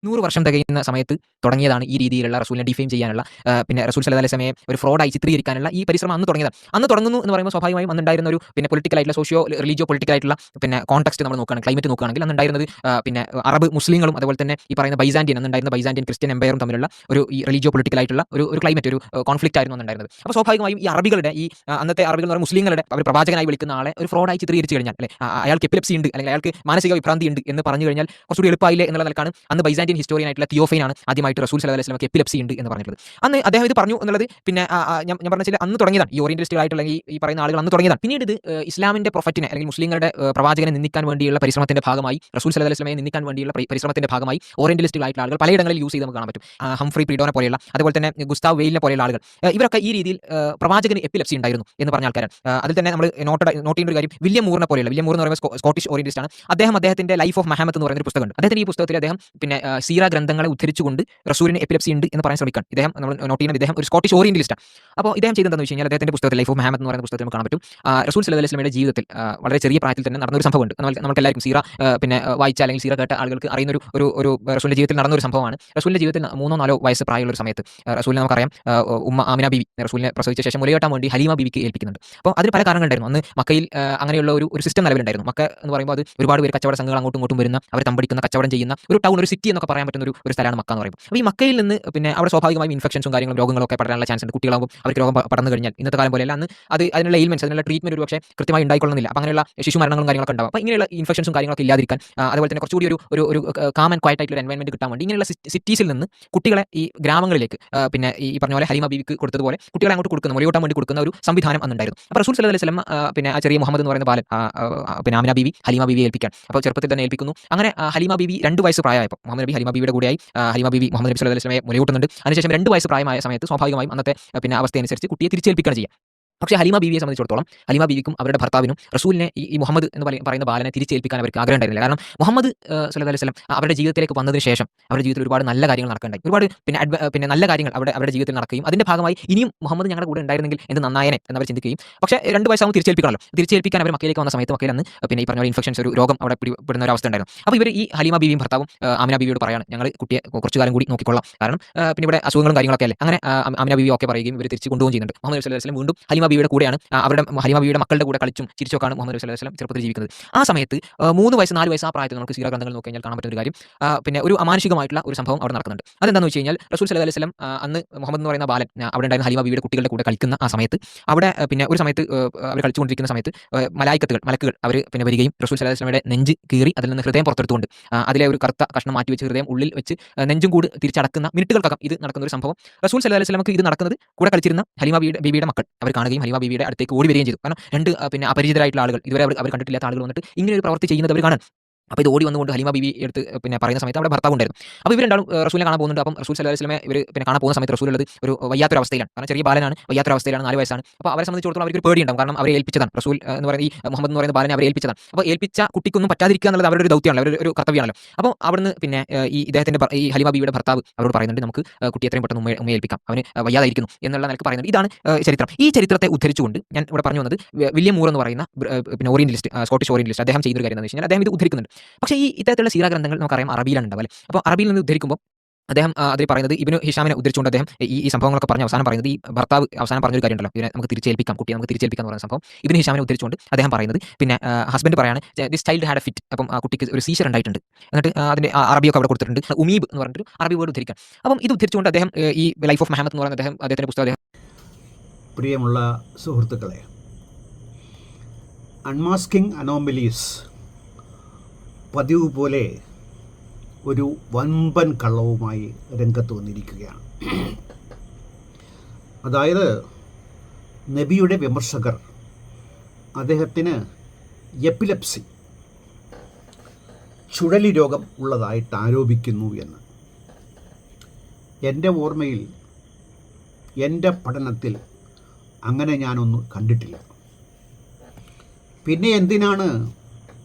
100 വർഷം തികയുന്ന സമയത്ത് തുടങ്ങിയതാണ് ഈ രീതിയിലുള്ള റസൂലിനെ ഡിഫെയിം ചെയ്യാനുള്ള പിന്നെ റസൂൽ സല്ലല്ലാഹു അലൈഹി വസല്ലമയെ ഒരു ഫ്രോഡായി ചിത്രീകരിക്കാനുള്ള ഈ പരിശ്രമം അന്ന് തുടങ്ങിയതാണ്. അന്ന് തുടങ്ങുന്നു എന്ന് പറയുമ്പോൾ സ്വാഭാവികമായും അന്നുണ്ടായിരുന്ന ഒരു പിന്നെ പൊളിറ്റിക്കൽ ആയിട്ടുള്ള റിലീജിയോ പൊളിറ്റിക്കൽ ആയിട്ടുള്ള പിന്നെ കോൺടെക്സ്റ്റ് നമ്മൾ നോക്കുകയാണെങ്കിൽ ക്ലൈമറ്റ് നോക്കുകയാണെങ്കിൽ അന്നുണ്ടായിരുന്നത് പിന്നെ അറബ് മുസ്ലിങ്ങളും അതുപോലെ തന്നെ ഈ പറയുന്ന അന്നുണ്ടായിരുന്ന ബൈസാന്റിയൻ ക്രിസ്ത്യൻ എംപയറും തമ്മിലുള്ള ഒരു ഈ റിലീജിയോ പൊളിറ്റിക്കൽ ആയിട്ടുള്ള ഒരു ക്ലൈമറ്റ് ഒരു കോൺഫ്ലിക്റ്റ് ആയിരുന്നു അന്നുണ്ടായിരുന്നത്. അപ്പോൾ സ്വാഭാവികമായും ഈ അറബികളുടെ ഈ അന്നത്തെ അറബികൾ എന്ന് പറയുന്ന മുസ്ലിങ്ങളുടെ അവർ പ്രവാചകനായി വിളിക്കുന്ന ആളെ ഒരു ഫ്രോഡായി ചിത്രീകരിച്ച് കഴിഞ്ഞാൽ അല്ലെ അയാൾക്ക് എപ്പിലെപ്സി ഉണ്ട് അല്ലെങ്കിൽ അയാൾക്ക് മാനസിക വിഭ്രാന്തി ഉണ്ട് എന്ന് പറഞ്ഞു കഴിഞ്ഞാൽ കുറച്ചുകൂടി എളുപ്പമായില്ലേ എന്നുള്ള നിലക്കാണ് അന്ന് ബൈസാന്റിയൻ ഹിസ്റ്റോറിയൻ ആയിട്ടുള്ള തിയോഫൈനാണ് ആദ്യമായിട്ട് റസൂൽ സല്ലല്ലാഹു അലൈഹി വസല്ലമക്ക് എപ്പിലെപ്സി ഉണ്ട് എന്ന് പറഞ്ഞിട്ടുള്ളത്. അന്ന് അദ്ദേഹം ഇത് പറഞ്ഞു എന്നുള്ളത് പിന്നെ ഞാൻ പറഞ്ഞ അന്ന് തുടങ്ങിയതാണ്. ഈ ഓറിയന്റലിസ്റ്റുകളായിട്ടുള്ള ഈ പറയുന്ന ആളുകൾ അന്ന് തുടങ്ങിയതാണ്. പിന്നീട് ഇത് ഇസ്ലാമിന്റെ പ്രൊഫറ്റിനെ അല്ലെങ്കിൽ മുസ്ലിങ്ങളുടെ പ്രവാചകനെ നിന്ദിക്കാൻ വേണ്ടിയുള്ള പരിശ്രമത്തിന്റെ ഭാഗമായി റസൂൽ സല്ലല്ലാഹു അലൈഹി വസല്ലമയെ നിന്ദിക്കാൻ വേണ്ടിയുള്ള പരിശ്രമത്തിന്റെ ഭാഗമായി ഓറിയന്റലിസ്റ്റുകളായിട്ടുള്ള ആളുകൾ പലയിടങ്ങളിൽ യൂസ് ചെയ്ത് നമുക്ക് കാണാൻ പറ്റും. ഹംഫ്രി പ്രീഡോനെ പോലെയുള്ള അതുപോലെ തന്നെ ഗുസ്താവ് വെയിലിനെ പോലെയുള്ള ആളുകൾ ഇവരൊക്കെ ഈ രീതിയിൽ പ്രവാചകന് എപ്പിലെപ്സി ഉണ്ടായിരുന്നു എന്ന് പറഞ്ഞ ആൾക്കാരാണ്. അതിൽ തന്നെ നമ്മൾ നോട്ട് ചെയ്യുന്ന ഒരു കാര്യം വില്യം മൂറിനെ പോലെയുള്ള വില്യം മൂർ എന്ന് പറയുമ്പോൾ സ്കോട്ടിഷ് ഓറിയന്റലിസ്റ്റ് ആണ്. അദ്ദേഹത്തിന്റെ ലൈഫ് ഓഫ് മഹമ്മദ് എന്ന് പറയുന്ന ഒരു പുസ്തകമുണ്ട്. അദ്ദേഹത്തിന്റെ ഈ പുസ്തകത്തിൽ അദ്ദേഹം പിന്നെ സീറ ഗ്രന്ഥങ്ങളെ ഉദ്ധരിച്ചുകൊണ്ട് റസൂലിന് എപ്പിലെപ്സി ഉണ്ട് എന്ന് പറയാൻ ശ്രമിക്കാൻ ഇദ്ദേഹം നമ്മൾ നോട്ട് ചെയ്യുന്ന ഇദ്ദേഹം ഒരു സ്കോട്ടിഷ് ഓറിയന്റലിസ്റ്റ് ആണ്. അപ്പോൾ ഇദ്ദേഹം ചെയ്തതെന്ന് വെച്ച് കഴിഞ്ഞാൽ അദ്ദേഹത്തിന്റെ പുസ്തകത്തിൽ ലൈഫ് ഓഫ് മുഹമ്മദ് എന്ന് പറയുന്ന പുസ്തകത്തിൽ നമുക്ക് കാണാൻ പറ്റും റസൂൽ സല്ലല്ലാഹു അലൈഹി വസല്ലമയുടെ ജീവിതത്തിൽ വളരെ ചെറിയ പ്രായത്തിൽ തന്നെ നടന്ന ഒരു സംഭവമുണ്ട്. നമുക്ക് എല്ലാവർക്കും സീറ പിന്നെ വായിച്ച അല്ലെങ്കിൽ സീറ കേട്ട ആളുകൾക്ക് അറിയുന്ന ഒരു റസൂലിന്റെ ജീവിതത്തിൽ നടന്ന ഒരു സംഭവമാണ്. റസൂലിന്റെ ജീവിതത്തിൽ 3-4 വയസ്സ് പ്രായമുള്ള ഒരു സമയത്ത് റസൂലിനെ നമുക്കറിയാം ഉമ്മ ആമിന ബീവി റസൂലിനെ പ്രസവിച്ച ശേഷം മുലയൂട്ടാൻ വേണ്ടി ഹലീമ ബീവിക്ക് ഏൽപ്പിക്കുന്നുണ്ട്. അപ്പോൾ അതിന് പല കാരണങ്ങളുണ്ടായിരുന്നു. അന്ന് മക്കയിൽ അങ്ങനെയുള്ള ഒരു സിസ്റ്റം നിലവിലുണ്ടായിരുന്നു. മക്ക എന്ന് പറയുമ്പോൾ അത് ഒരുപാട് പേര് കച്ചവട സംഘങ്ങൾ അങ്ങോട്ടും ഇങ്ങോട്ടും വരുന്ന അവർ തമ്പടിക്കുന്ന കച്ചവടം ചെയ്യുന്ന ഒരു ടൗൺ ഒരു സിറ്റി എന്നൊക്കെ പറയാൻ പറ്റുന്ന ഒരു സ്ഥലമാണ് മക്ക എന്ന് പറയുമ്പോൾ. അപ്പോൾ ഈ മക്കയിൽ നിന്ന് പിന്നെ അവിടെ സ്വാഭാവികമായും ഇൻഫെക്ഷൻസും കാര്യങ്ങളും രോഗങ്ങളൊക്കെ പടരാനുള്ള ചാൻസ് ഉണ്ട്. കുട്ടികളാകുമ്പോൾ അവർക്ക് രോഗം പടർന്നു കഴിഞ്ഞാൽ ഇന്നത്തെ കാലം പോലെയല്ല അന്ന് അതിനുള്ള എയിൽമെന്റ്സ് അതിനുള്ള ട്രീറ്റ്മെന്റ് ഒരു പക്ഷേ കൃത്യമായി ഉണ്ടായിക്കൊള്ളുന്നില്ല. അപ്പോൾ അങ്ങനെയുള്ള ശിശു മരണങ്ങളും കാര്യങ്ങളൊക്കെ ഉണ്ടാവും. അപ്പോൾ ഇങ്ങനെയുള്ള ഇൻഫെക്ഷൻസും കാര്യങ്ങളൊക്കെ ഇല്ലാതിരിക്കാൻ അതുപോലെ തന്നെ കുറച്ചുകൂടി ഒരു കാം ആൻഡ് ക്വയറ്റ് ആയിട്ടുള്ള എൻവയൺമെന്റ് കിട്ടാൻ വേണ്ടി ഇങ്ങനെയുള്ള സിറ്റീസിൽ നിന്ന് കുട്ടികളെ ഈ ഗ്രാമങ്ങളിലേക്ക് പിന്നെ ഈ പറഞ്ഞ പോലെ ഹലീമ ബീവിക്ക് കൊടുത്തതുപോലെ കുട്ടികളെ അങ്ങോട്ട് കൊടുക്കുന്ന മുലയൂട്ടാൻ വേണ്ടി കൊടുക്കുന്ന ഒരു സംവിധാനം അന്നുണ്ടായിരുന്നു. അപ്പോൾ റസൂൽ സല്ലല്ലാഹു അലൈഹി വസല്ലം പിന്നെ ആ ചെറിയ മുഹമ്മദ് എന്ന് പറയുന്ന ബാലൻ പിന്നെ ആമിന ബീവി ഹലീമ ബീവിയെ ഏൽപ്പിക്കാൻ അപ്പോൾ ചെറുപ്പത്തിൽ തന്നെ ഏൽപ്പിക്കുന്നു. അങ്ങനെ ഹലീമ ബീവി 2 വയസ്സ് പ്രായമായപ്പോൾ മുഹമ്മദ് നബി ഹലീമ ബീവിയുടെ കൂടെയായി ഹലീമ ബീവി മുഹമ്മദ് നബി സല്ലല്ലാഹു അലൈഹി വസല്ലമയെ മുലയൂട്ടുന്നുണ്ട്. അതിനുശേഷം 2 വയസ്സ് പ്രായമായ സമയത്ത് സ്വാഭാവികമായും അന്നത്തെ പിന്നെ അവസ്ഥയനുസരിച്ച് കുട്ടിയെ തിരിച്ചേൽപ്പിക്കുകയാണ് ചെയ്യുക. പക്ഷേ ഹലീമ ബീവിയെ സംബന്ധിച്ചിടത്തോളം ഹലീമ ബീവിക്കും അവരുടെ ഭർത്താവിനും റസൂലിനെ ഈ മുഹമ്മദ് എന്ന് പറയുന്ന ബാലനെ തിരിച്ചേൽപ്പിക്കാൻ അവർക്ക് ആഗ്രഹം ഉണ്ടായിരുന്നില്ല. കാരണം മുഹമ്മദ് സല്ലല്ലാഹു അലൈഹി വസല്ലം അവരുടെ ജീവിതത്തിലേക്ക് വന്നതിന് ശേഷം അവരുടെ ജീവിതത്തിൽ ഒരുപാട് നല്ല കാര്യങ്ങൾ നടക്കുകയുണ്ടായി. ഒരുപാട് പിന്നെ നല്ല കാര്യങ്ങൾ അവരുടെ ജീവിതത്തിൽ നടക്കുകയും അതിന്റെ ഭാഗമായി ഇനിയും മുഹമ്മദ് ഞങ്ങളുടെ കൂടെ ഉണ്ടായിരുന്നെങ്കിൽ എന്ത് നന്നായനെ എന്നവർ ചിന്തിക്കുകയും പക്ഷേ 2 വയസ്സാകുമ്പോൾ തിരിച്ചേൽപ്പിക്കണമല്ലോ. തിരിച്ചേൽപ്പിക്കാൻ അവർ മക്കയിലേക്ക് വന്ന സമയത്ത് മക്കയിൽ അന്ന് പിന്നെ ഈ പറഞ്ഞ പോലെ ഇൻഫെക്ഷൻസ് ഒരു രോഗം അവിടെ പിടിപ്പെടുന്ന ഒരു അവസ്ഥ ഉണ്ടായിരുന്നു. അപ്പോൾ ഇവർ ഈ ഹലീമ ബീവിയും ഭർത്താവും ആമിന ബീവിയോട് പറയാണ് ഞങ്ങൾ കുട്ടിയെ കുറച്ചു കാലം കൂടി നോക്കിക്കൊള്ളാം. കാരണം പിന്നെ ഇവിടെ അസുഖങ്ങളും കാര്യങ്ങളൊക്കെ അല്ലേ. അങ്ങനെ ആമിന ബീവി ഒക്കെ പറയുകയും ഇവർ തിരിച്ച് കൊണ്ടുപോകുകയും ചെയ്യുന്നുണ്ട്. മുഹമ്മദ് സല്ലല്ലാഹു അലൈഹി വസല്ലം വീണ്ടും ഹലീമ ബീവിയുടെ കൂടെയാണ് അവരുടെ ഹലീമ ബീവിയുടെ മക്കളുടെ കൂടെ കളിച്ചും ചിരിച്ചൊക്കെയാണ് മുഹമ്മദ് നബി സല്ലല്ലാഹു അലൈഹി വസല്ലം ചെറുപ്പത്തിൽ ജീവിക്കുന്നത്. ആ സമയത്ത് 3 വയസ്സ് 4 വയസ്സ് ആ പ്രായത്തിൽ നമുക്ക് സീറ ഗ്രന്ഥങ്ങൾ നോക്കി കഴിഞ്ഞാൽ കാണാൻ പറ്റുന്ന ഒരു കാര്യം പിന്നെ ഒരു അമാനുഷികമായിട്ടുള്ള ഒരു സംഭവം അവിടെ നടക്കുന്നുണ്ട്. അതെന്താണെന്ന് വെച്ച് കഴിഞ്ഞാൽ റസൂൽ സല്ലല്ലാഹു അലൈഹി വസല്ലം അന്ന് മുഹമ്മദ് എന്ന് പറയുന്ന ബാലൻ അവിടെ ഉണ്ടായിരുന്ന ഹലീമ ബീവിയുടെ കുട്ടികളുടെ കൂടെ കളിക്കുന്ന ആ സമയത്ത് അവിടെ പിന്നെ ഒരു സമയത്ത് അവർ കളിച്ചുകൊണ്ടിരിക്കുന്ന സമയത്ത് മലക്കുകൾ അവർ പിന്നെ വരികയും റസൂൽ സല്ലല്ലാഹു അലൈഹി വസല്ലമയുടെ നെഞ്ച് കീറി അതിൽ നിന്ന് ഹൃദയം പുറത്തെടുത്തുകൊണ്ട് അതിലെ ഒരു കറുത്ത കഷ്ണം മാറ്റി വെച്ച് ഹൃദയം ഉള്ളിൽ വെച്ച് നെഞ്ചും കൂടി തിരിച്ചടക്കുന്ന മിനിറ്റുകൾക്കകം ഇത് നടക്കുന്ന ഒരു സംഭവം റസൂൽ സല്ലല്ലാഹു അലൈഹി വസല്ലമക്ക് ഇത് നടക്കുന്നത് കൂടെ കളിച്ചിരുന്ന ഹലീമ ബീവിയുടെ മക്കൾ അവർ കാണുകയും ഹലീമ ബീവിയുടെ അടുത്തേക്ക് ഓടി വരികയും ചെയ്തു. കാരണം 2 പിന്നെ അപരിചിതരായിട്ടുള്ള ആളുകൾ ഇതുവരെ അവർ കണ്ടിട്ടില്ലാത്ത ആളുകൾ വന്നിട്ട് ഇങ്ങനെ ഒരു പ്രവൃത്തി ചെയ്യുന്നത് അവർ കാണാൻ. അപ്പോൾ ഇത് ഓടി വന്നുകൊണ്ട് ഹലീമ ബീവി എടുത്ത് പിന്നെ പറയുന്ന സമയത്ത് അവിടെ ഭർത്താവ് ഉണ്ടായിരുന്നു. അപ്പോൾ ഇവർ രണ്ടാളും റസൂലിനെ കാണാൻ പോകുന്നുണ്ട്. അപ്പം റസൂൽ സല്ലല്ലാഹു അലൈഹി വസല്ലമയെ ഇവർ പിന്നെ കാണാൻ പോകുന്ന സമയത്ത് റസൂലുള്ളത് ഒരു വയ്യാത്തൊരു അവസ്ഥയിലാണ്. കാരണം ചെറിയ ബാലനാണ്, വയ്യാത്തൊരു അവസ്ഥയിലാണ്, 4 വയസ്സാണ്. അപ്പോൾ അവരെ സംബന്ധിച്ചിടത്തോളം അവർക്ക് പേടിയുണ്ടാവും. കാരണം അവരെ ഏൽപ്പിച്ചതാണ് റസൂൽ എന്ന് പറയുന്ന ഈ മുഹമ്മദ് എന്ന് പറയുന്ന ബാലനെ അവരെ ഏൽപ്പിച്ചതാണ്. അപ്പോൾ ഏൽപ്പിച്ച കുട്ടിക്കൊന്നും പറ്റാതിരിക്കുക എന്നുള്ളത് അവരുടെ ഒരു ദൗത്യമാണല്ലോ, അവരുടെ ഒരു കർത്തവ്യമാണല്ലോ. അപ്പോൾ അവിടുന്ന് പിന്നെ ഈ ഇദ്ദേഹത്തിന്റെ ഈ ഹലീമ ബീവിയുടെ ഭർത്താവ് അവരോട് പറയുന്നുണ്ട് നമുക്ക് കുട്ടി എത്രയും പെട്ടെന്ന് ഉമ്മ ഏൽപ്പിക്കാം, അവന് വയ്യാതായിരിക്കുന്നു എന്നുള്ള നിലക്ക് പറയുന്നുണ്ട്. ഇതാണ് ചരിത്രം. ഈ ചരിത്രത്തെ ഉദ്ധരിച്ചുകൊണ്ട് ഞാൻ ഇവിടെ പറഞ്ഞു വന്നത് വില്യം മൂർ എന്ന് പറയുന്ന പിന്നെ ഓറിയന്റലിസ്റ്റ് സ്കോട്ടിഷ് ഓറിയന്റലിസ്റ്റ് അദ്ദേഹം ചെയ്യുന്ന ഒരു കാര്യം എന്ന് വെച്ച് കഴിഞ്ഞാൽ അദ്ദേഹം ഇത് ഉദ്ധരിക്കുന്നുണ്ട്. പക്ഷേ ഈ ഇത്തരത്തിലുള്ള സീറ ഗ്രന്ഥങ്ങൾ നമുക്കറിയാം അറബിയിലാണ് ഉണ്ടാവുക. അപ്പോൾ അറബിയിൽ നിന്ന് ഉദ്ധരിക്കുമ്പോൾ അദ്ദേഹം അതിൽ പറയുന്നത് ഇബ്നു ഹിഷാമിനെ ഉദ്ധരിച്ചുകൊണ്ട് അദ്ദേഹം ഈ സംഭവങ്ങളൊക്കെ പറഞ്ഞ് അവസാനം പറയുന്നത് ഈ ഭർത്താവ് അവസാനം പറഞ്ഞൊരു കാര്യം ഉണ്ടല്ലോ, ഇതിനെ നമുക്ക് തിരിച്ചേൽപ്പിക്കാം, കുട്ടിയെ നമുക്ക് തിരിച്ചേൽപ്പിക്കാം എന്ന് പറയുന്ന സംഭവം ഇബ്നു ഹിഷാമിനെ ഉദ്ധരിച്ചുകൊണ്ട് അദ്ദേഹം പറയുന്നത് പിന്നെ ഹസ്ബൻഡ് പറയാണ് this child had A fit. അപ്പം ആ കുട്ടിക്ക് ഒരു സീസർ ഉണ്ടായിട്ടുണ്ട്. എന്നിട്ട് അതിന്റെ അറബിയൊക്കെ അവിടെ കൊടുത്തിട്ടുണ്ട്. ഉമീബ് എന്ന് പറഞ്ഞിട്ട് അറബി വേർഡ് ഉദ്ധരിക്കാം. അപ്പം ഇത് ഉദ്ധരിച്ചുകൊണ്ട് അദ്ദേഹം ഈ ലൈഫ് ഓഫ് മുഹമ്മദ് എന്ന് പറയുന്ന അദ്ദേഹത്തിന്റെ പുസ്തകം. പ്രിയമുള്ള സുഹൃത്തുക്കളെ, അൺമാസ്കിംഗ് അനോമലീസ് പതിവ് പോലെ ഒരു വൻപൻ കള്ളവുമായി രംഗത്ത് വന്നിരിക്കുകയാണ്. അതായത് നബിയുടെ വിമർശകർ അദ്ദേഹത്തിന് എപ്പിലെപ്സി ചുഴലി രോഗം ഉള്ളതായിട്ട് ആരോപിക്കുന്നു എന്ന്. എൻ്റെ ഓർമ്മയിൽ എൻ്റെ പഠനത്തിൽ അങ്ങനെ ഞാനൊന്നും കണ്ടിട്ടില്ല. പിന്നെ എന്തിനാണ്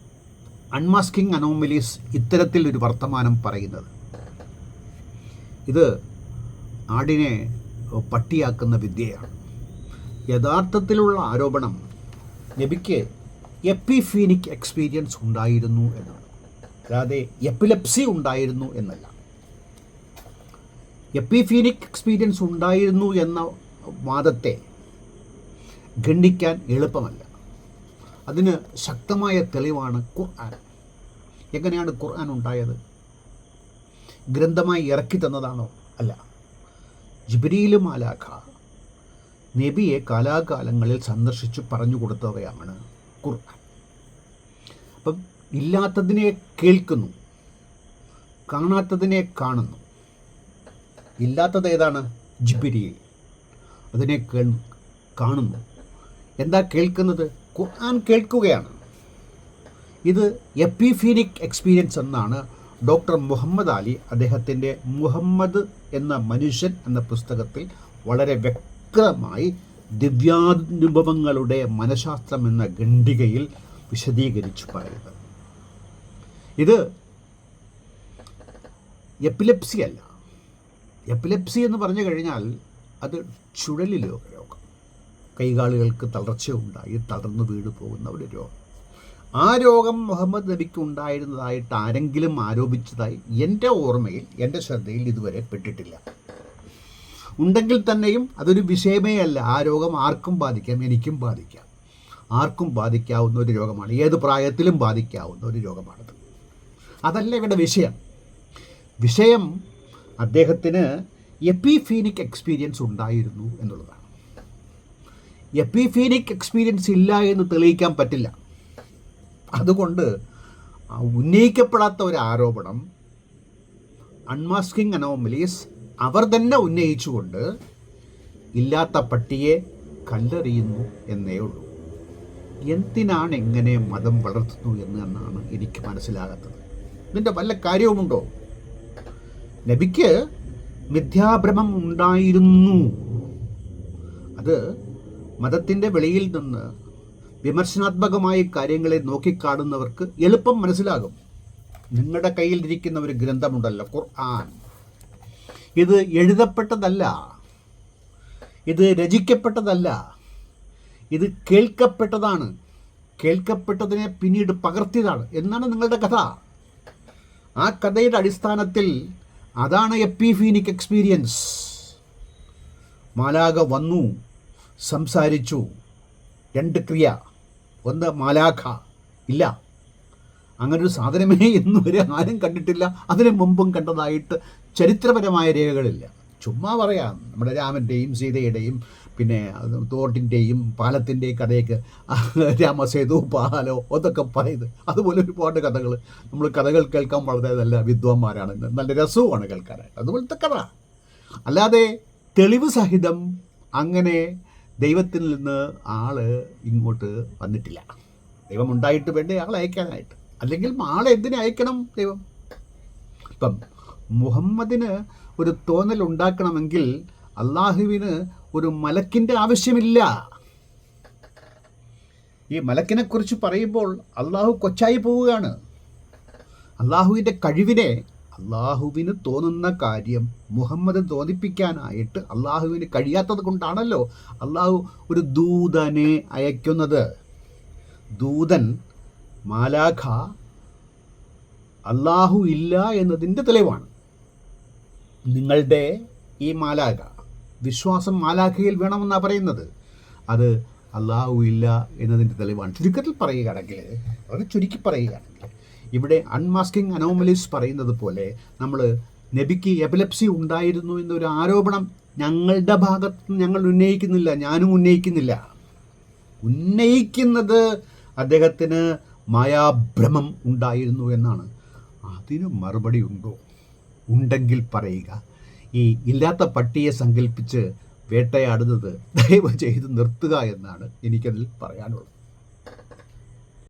അൺമാസ്കിംഗ് അനോമലീസ് ഇത്തരത്തിൽ ഒരു വർത്തമാനം പറയുന്നത്? ഇത് ആടിനെ പട്ടിയാക്കുന്ന വിദ്യയാണ്. യഥാർത്ഥത്തിലുള്ള ആരോപണം നബിക്ക് എപ്പിഫീനിക് എക്സ്പീരിയൻസ് ഉണ്ടായിരുന്നു എന്നാണ്, അല്ലാതെ എപ്പിലെപ്സി ഉണ്ടായിരുന്നു എന്നല്ല. എപ്പിഫീനിക് എക്സ്പീരിയൻസ് ഉണ്ടായിരുന്നു എന്ന വാദത്തെ ഖണ്ഡിക്കാൻ എളുപ്പമല്ല. അതിന് ശക്തമായ തെളിവാണ് ഖുർആൻ. എങ്ങനെയാണ് ഖുർആൻ ഉണ്ടായത്? ഗ്രന്ഥമായി ഇറക്കി തന്നതാണോ? അല്ല. ജിബ്രീൽ മാലാഖ നബിയെ കാലാകാലങ്ങളിൽ സന്ദർശിച്ചു പറഞ്ഞു കൊടുത്തവയാണ് ഖുർആൻ. അപ്പം ഇല്ലാത്തതിനെ കേൾക്കുന്നു, കാണാത്തതിനെ കാണുന്നു. ഇല്ലാത്തത് ഏതാണ്? ജിബ്രീൽ. അതിനെ കാണുന്നു. എന്താ കേൾക്കുന്നത്? ഖുർആൻ കേൾക്കുകയാണ്. ഇത് എപ്പിഫീനിക് എക്സ്പീരിയൻസ് എന്നാണ് ഡോക്ടർ മുഹമ്മദ് അലി അദ്ദേഹത്തിൻ്റെ മുഹമ്മദ് എന്ന മനുഷ്യൻ എന്ന പുസ്തകത്തിൽ വളരെ വ്യക്തമായി ദിവ്യാനുഭവങ്ങളുടെ മനഃശാസ്ത്രം എന്ന ഖണ്ഡികയിൽ വിശദീകരിച്ചു പറയുന്നത്. ഇത് എപ്പിലെപ്സി അല്ല. എപ്പിലെപ്സി എന്ന് പറഞ്ഞു കഴിഞ്ഞാൽ അത് ചുഴലി രോഗം, കൈകാലുകൾക്ക് തളർച്ചയുണ്ടായി തളർന്നു വീട് പോകുന്ന ഒരു രോഗം. ആ രോഗം മുഹമ്മദ് നബിക്ക് ഉണ്ടായിരുന്നതായിട്ട് ആരെങ്കിലും ആരോപിച്ചതായി എൻ്റെ ഓർമ്മയിൽ, എൻ്റെ ശ്രദ്ധയിൽ ഇതുവരെ പെട്ടിട്ടില്ല. ഉണ്ടെങ്കിൽ തന്നെയും അതൊരു വിഷയമേ അല്ല. ആ രോഗം ആർക്കും ബാധിക്കാം, എനിക്കും ബാധിക്കാം. ആർക്കും ബാധിക്കാവുന്ന ഒരു രോഗമാണ്. ഏത് പ്രായത്തിലും ബാധിക്കാവുന്ന ഒരു രോഗമാണത്. അതല്ല ഇവിടെ വിഷയം. വിഷയം അദ്ദേഹത്തിന് എപ്പിഫീനിക് എക്സ്പീരിയൻസ് ഉണ്ടായിരുന്നു എന്നുള്ളതാണ്. എപ്പിഫീനിക് എക്സ്പീരിയൻസ് ഇല്ല എന്ന് തെളിയിക്കാൻ പറ്റില്ല. അതുകൊണ്ട് ഉന്നയിക്കപ്പെടാത്ത ഒരു ആരോപണം അൺമാസ്കിംഗ് അനോമലീസ് അവർ തന്നെ ഉന്നയിച്ചുകൊണ്ട് ഇല്ലാത്ത പട്ടിയെ കല്ലെറിയുന്നു എന്നേ ഉള്ളൂ. എന്തിനാണ് എങ്ങനെ മതം വളർത്തുന്നു എന്നാണ് എനിക്ക് മനസ്സിലാകാത്തത്. ഇതിൻ്റെ വല്ല കാര്യവുമുണ്ടോ? നബിക്ക് മിഥ്യാഭ്രമം ഉണ്ടായിരുന്നു. അത് മതത്തിൻ്റെ വെളിയിൽ നിന്ന് വിമർശനാത്മകമായ കാര്യങ്ങളെ നോക്കിക്കാണുന്നവർക്ക് എളുപ്പം മനസ്സിലാകും. നിങ്ങളുടെ കയ്യിലിരിക്കുന്ന ഒരു ഗ്രന്ഥമുണ്ടല്ലോ, ഖുർആൻ. ഇത് എഴുതപ്പെട്ടതല്ല, ഇത് രചിക്കപ്പെട്ടതല്ല, ഇത് കേൾക്കപ്പെട്ടതാണ്. കേൾക്കപ്പെട്ടതിനെ പിന്നീട് പകർത്തിയതാണ് എന്നാണ് നിങ്ങളുടെ കഥ. ആ കഥയുടെ അടിസ്ഥാനത്തിൽ അതാണ് എപ്പിഫീനിക് എക്സ്പീരിയൻസ്. മാലാഖ വന്നു, സംസാരിച്ചു. രണ്ട് ക്രിയ. ഒന്ന് മാലാഖ. ഇല്ല, അങ്ങനൊരു സാധനമേ ഇന്നുവരെ ആരും കണ്ടിട്ടില്ല. അതിനു മുമ്പും കണ്ടതായിട്ട് ചരിത്രപരമായ രേഖകളില്ല. ചുമ്മാ പറയാം. നമ്മുടെ രാമൻ്റെയും സീതയുടെയും പിന്നെ തോട്ടിൻ്റെയും പാലത്തിൻ്റെയും കഥയൊക്കെ, രാമസേതു പാലോ അതൊക്കെ പറയുന്നത്. അതുപോലെ ഒരുപാട് കഥകൾ. നമ്മൾ കഥകൾ കേൾക്കാൻ വളരെ നല്ല വിദ്വാന്മാരാണ്, നല്ല രസവുമാണ് കേൾക്കാനായിട്ട്. അതുപോലത്തെ കഥ. അല്ലാതെ തെളിവ് സഹിതം അങ്ങനെ ദൈവത്തിൽ നിന്ന് ആള് ഇങ്ങോട്ട് വന്നിട്ടില്ല. ദൈവം ഉണ്ടായിട്ട് വേണ്ടേ ആളെ അയക്കാനായിട്ട്. അല്ലെങ്കിൽ ആളെ എന്തിനെ അയക്കണം ദൈവം? ഇപ്പം മുഹമ്മദിന് ഒരു തോന്നൽ ഉണ്ടാക്കണമെങ്കിൽ അള്ളാഹുവിന് ഒരു മലക്കിൻ്റെ ആവശ്യമില്ല. ഈ മലക്കിനെ കുറിച്ച് പറയുമ്പോൾ അള്ളാഹു കൊച്ചായി പോവുകയാണ്. അള്ളാഹുവിൻ്റെ കഴിവിനെ, അള്ളാഹുവിന് തോന്നുന്ന കാര്യം മുഹമ്മദ് തോന്നിപ്പിക്കാനായിട്ട് അള്ളാഹുവിന് കഴിയാത്തത് കൊണ്ടാണല്ലോ അള്ളാഹു ഒരു ദൂതനെ അയക്കുന്നത്. ദൂതൻ, മാലാഖ, അള്ളാഹു ഇല്ല എന്നതിൻ്റെ തെളിവാണ്. നിങ്ങളുടെ ഈ മാലാഖ, വിശ്വാസം മാലാഖയിൽ വേണമെന്നാണ് പറയുന്നത്. അത് അള്ളാഹു ഇല്ല എന്നതിൻ്റെ തെളിവാണ്. ചുരുക്കത്തിൽ പറയുകയാണെങ്കിൽ, വളരെ ചുരുക്കി പറയുകയാണെങ്കിൽ, ഇവിടെ അൺമാസ്കിംഗ് അനോമലീസ് പറയുന്നത് പോലെ നമ്മൾ നബിക്ക് എപ്പിലെപ്സി ഉണ്ടായിരുന്നു എന്നൊരു ആരോപണം ഞങ്ങളുടെ ഭാഗത്ത് ഞങ്ങൾ ഉന്നയിക്കുന്നില്ല. ഞാനും ഉന്നയിക്കുന്നില്ല. ഉന്നയിക്കുന്നത് അദ്ദേഹത്തിന് മായാഭ്രമം ഉണ്ടായിരുന്നു എന്നാണ്. അതിന് മറുപടി ഉണ്ടോ? ഉണ്ടെങ്കിൽ പറയുക. ഈ ഇല്ലാത്ത പട്ടിയെ സങ്കല്പിച്ച് വേട്ടയാടുന്നത് ദയവ് ചെയ്ത് നിർത്തുക എന്നാണ് എനിക്കതിൽ പറയാനുള്ളത്.